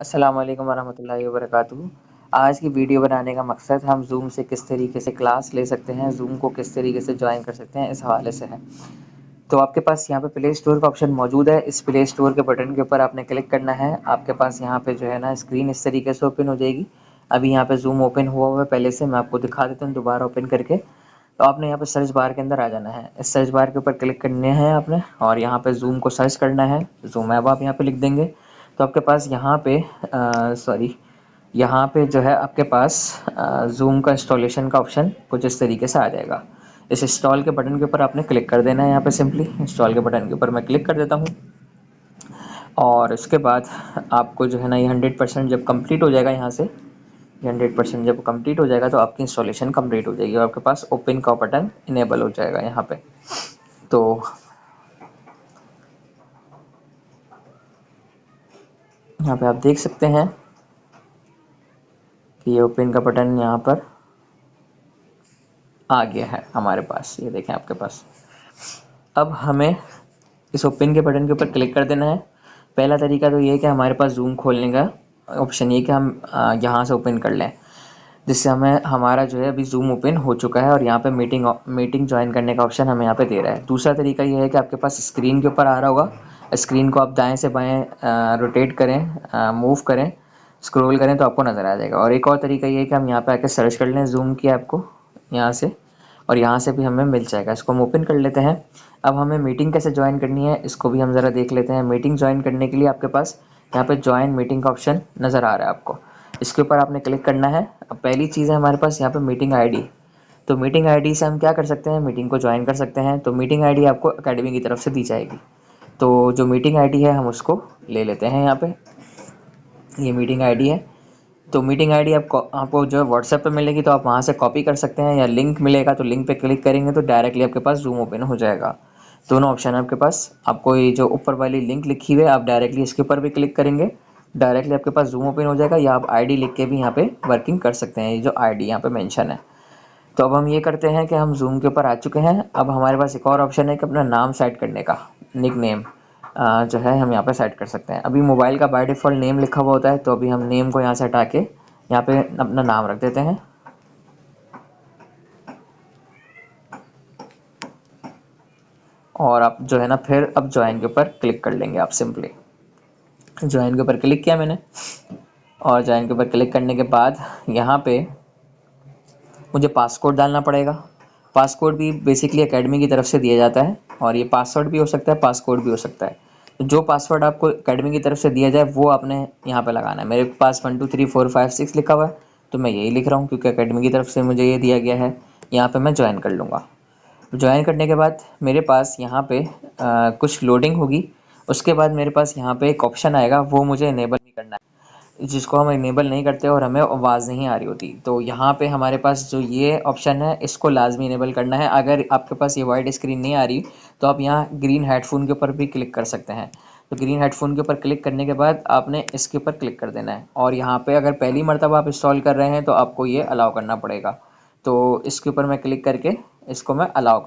अस्सलाम वालेकुम वरहमतुल्लाहि वबरकातुहू। आज की वीडियो बनाने का मकसद हम ज़ूम से किस तरीके से क्लास ले सकते हैं, ज़ूम को किस तरीके से ज्वाइन कर सकते हैं, इस हवाले से है। तो आपके पास यहाँ पे प्ले स्टोर का ऑप्शन मौजूद है। इस प्ले स्टोर के बटन के ऊपर आपने क्लिक करना है। आपके पास यहाँ पे जो है ना स्क्रीन इस तरीके से ओपन हो जाएगी। अभी यहाँ पे ज़ूम ओपन हुआ है पहले से, मैं आपको दिखा देता हूँ दोबारा ओपन करके। तो आपने यहाँ पे सर्च बार के अंदर आ जाना है। इस सर्च बार के ऊपर क्लिक करने हैं आपने और यहाँ पे ज़ूम को सर्च करना है। ज़ूम ऐप आप यहाँ पे लिख देंगे तो आपके पास यहाँ पे यहाँ पे जो है आपके पास ज़ूम का इंस्टॉलेशन का ऑप्शन कुछ इस तरीके से आ जाएगा। इस इंस्टॉल के बटन के ऊपर आपने क्लिक कर देना है। यहाँ पे सिंपली इंस्टॉल के बटन के ऊपर मैं क्लिक कर देता हूँ और उसके बाद आपको जो है ना ये 100% जब कंप्लीट हो जाएगा, यहाँ से 100% जब कंप्लीट हो जाएगा तो आपकी इंस्टॉलेशन कंप्लीट हो जाएगी और आपके पास ओपन का बटन इनेबल हो जाएगा यहाँ पे। तो यहाँ पे आप देख सकते हैं कि ये ओपन का बटन यहाँ पर आ गया है हमारे पास। ये देखें आपके पास। अब हमें इस ओपन के बटन के ऊपर क्लिक कर देना है। पहला तरीका तो ये है कि हमारे पास ज़ूम खोलने का ऑप्शन ये कि हम यहाँ से ओपन कर लें, जिससे हमें हमारा जो है अभी ज़ूम ओपन हो चुका है और यहाँ पे मीटिंग ज्वाइन करने का ऑप्शन हमें यहाँ पे दे रहा है। दूसरा तरीका ये है कि आपके पास स्क्रीन के ऊपर आ रहा होगा, स्क्रीन को आप दाएं से बाएं रोटेट करें, मूव करें, स्क्रॉल करें तो आपको नज़र आ जाएगा। और एक और तरीका ये है कि हम यहाँ पे आके सर्च कर लें ज़ूम की ऐप को यहाँ से, और यहाँ से भी हमें मिल जाएगा। इसको हम ओपन कर लेते हैं। अब हमें मीटिंग कैसे ज्वाइन करनी है इसको भी हम ज़रा देख लेते हैं। मीटिंग ज्वाइन करने के लिए आपके पास यहाँ पे ज्वाइन मीटिंग का ऑप्शन नज़र आ रहा है आपको, इसके ऊपर आपने क्लिक करना है। अब पहली चीज़ है हमारे पास यहाँ पे मीटिंग आईडी। तो मीटिंग आईडी से हम क्या कर सकते हैं, मीटिंग को ज्वाइन कर सकते हैं। तो मीटिंग आईडी आपको एकेडमी की तरफ से दी जाएगी। तो जो मीटिंग आईडी है हम उसको ले लेते हैं। यहाँ पे ये मीटिंग आईडी है। तो मीटिंग आईडी आपको जो है व्हाट्सएप पे मिलेगी, तो आप वहाँ से कॉपी कर सकते हैं, या लिंक मिलेगा तो लिंक पे क्लिक करेंगे तो डायरेक्टली आपके पास ज़ूम ओपन हो जाएगा। दोनों ऑप्शन है आपके पास। आपको ये जो ऊपर वाली लिंक लिखी हुई है आप डायरेक्टली इसके ऊपर भी क्लिक करेंगे, डायरेक्टली आपके पास ज़ूम ओपन हो जाएगा। या आप आईडी लिख के भी यहाँ पे वर्किंग कर सकते हैं, ये जो आईडी यहाँ पे मेंशन है। तो अब हम ये करते हैं कि हम ज़ूम के ऊपर आ चुके हैं। अब हमारे पास एक और ऑप्शन है कि अपना नाम सेट करने का, निक नेम जो है हम यहाँ पे सेट कर सकते हैं। अभी मोबाइल का बाय डिफ़ॉल्ट नेम लिखा हुआ होता है, तो अभी हम नेम को यहाँ से हटा के यहाँ पे अपना नाम रख देते हैं। और आप जो है ना फिर अब ज्वाइन के ऊपर क्लिक कर लेंगे। आप सिंपली ज्वाइन के ऊपर क्लिक किया मैंने, और ज्वाइन के ऊपर क्लिक करने के बाद यहाँ पे मुझे पासकोड डालना पड़ेगा। पासकोड भी बेसिकली एकेडमी की तरफ से दिया जाता है, और ये पासवर्ड भी हो सकता है, पासकोड भी हो सकता है। तो जो पासवर्ड आपको एकेडमी की तरफ से दिया जाए वो आपने यहाँ पे लगाना है। मेरे पास 1 2 3 4 5 6 लिखा हुआ है, तो मैं यही लिख रहा हूँ क्योंकि एकेडमी की तरफ से मुझे ये दिया गया है। यहाँ पे मैं ज्वाइन कर लूँगा। ज्वाइन करने के बाद मेरे पास यहाँ पे कुछ लोडिंग होगी। उसके बाद मेरे पास यहाँ पे एक ऑप्शन आएगा, वो मुझे इनेबल नहीं करना है, जिसको हम इनेबल नहीं करते और हमें आवाज़ नहीं आ रही होती। तो यहाँ पे हमारे पास जो ये ऑप्शन है इसको लाजमी इनेबल करना है। अगर आपके पास ये वाइड स्क्रीन नहीं आ रही तो आप यहाँ ग्रीन हेडफोन के ऊपर भी क्लिक कर सकते हैं। तो ग्रीन हेडफोन के ऊपर क्लिक करने के बाद आपने इसके ऊपर क्लिक कर देना है, और यहाँ पे अगर पहली मर्तबा आप इंस्टॉल कर रहे हैं तो आपको ये अलाउ करना पड़ेगा। तो इसके ऊपर मैं क्लिक करके इसको मैं अलाउ